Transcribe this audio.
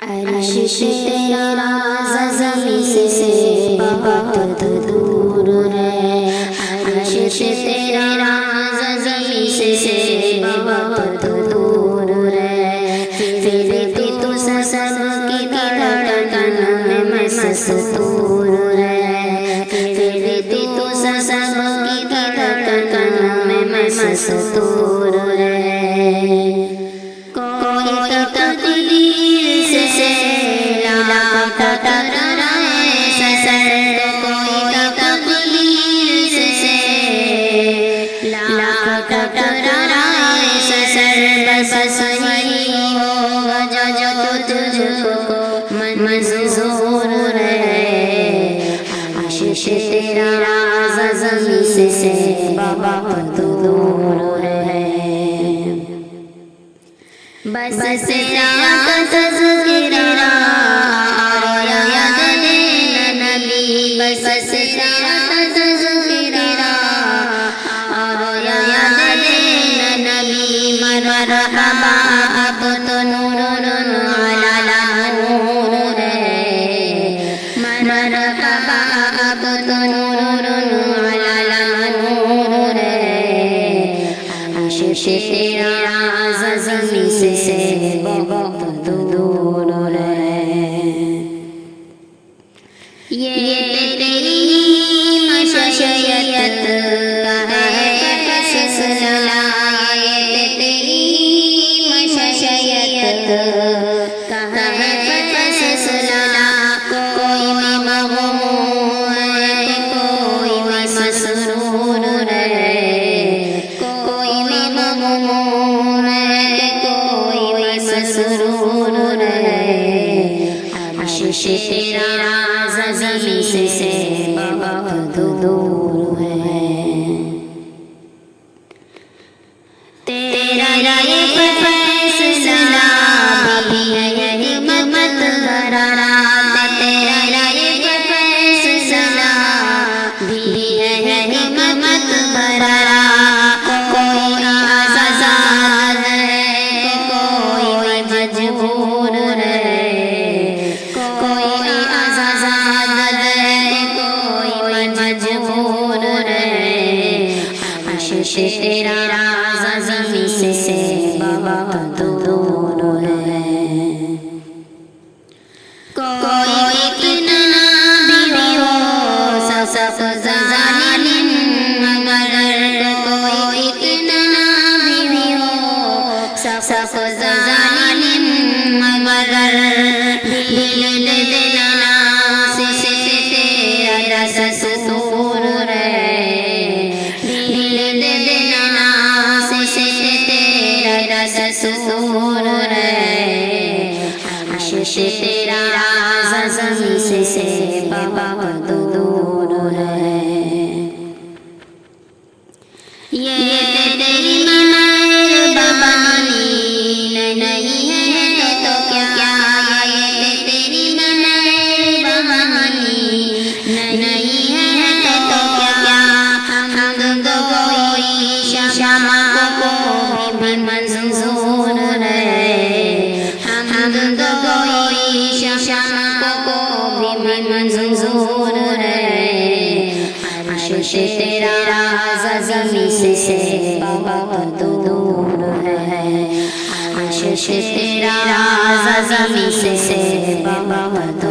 عرش تیرا زمین سے بہت دور ہے، عرش تیرا زمین سے بہت دور ہے، پھر بھی تو سب کی دھڑکن میں مستور ہے، پھر بھی تو سب کی دھڑکن میں مستور ہے۔ کوئی تقدیر سے لاکھ ٹکرائے سر، کوئی تقدیر سے لاکھ ٹکرائے سر، بس وہی ہوگا جو تجھ کو منظور ہے۔ عرش تیرا زمین سے بہت دور ہے، بس تیرا تذکرہ اور یاد نبی، بس تیرا تذکرہ اور یاد نبی، مرحبا اب تو نور علی نور ہے، مرحبا اب تو نور علی نور ہے۔ عرش تیرا زمین سے بہت دور ہے، یہ تیری مشیت کا ہے فیصلہ، یہ تیری مشیت کا ہے فیصلہ، کوئی مغموم ہے کوئی مسرور ہے، کوئی مغموم ہے کوئی مسرور ہے۔ عرش تیرا زمین سے بہت دور ہے، تیرا یہ فیصلہ بھی ہے حکمت بھرا، تیرا یہ فیصلہ بھی ہے حکمت بھرا، کوئی آزاد ہے کوئی مجبور ہے، کوئی آزاد ہے کوئی مجبور ہے۔ عرش تیرا زمین سے بہت دور ہے، کوئی اتنا بھی ہو سب ظالم مگر، کوئی اتنا بھی ہو سب ظالم مگر، دل دینا سے تیرا دستور ہے، دل دینا سے تیرا دستور ہے۔ عرش تیرا زمین سے بہت دور ہے، یہ تیری مہربانی نہیں ہے تو کیا، یہ تیری مہربانی نہیں ہے تو کیا، ہم کوئی شمع کو بھی منظور ہے، ہم کوئی شمع کو بھی منظور ہے۔ عرش تیرا زمین سے بہت دور ہے، عرش تیرا زمین سے بہت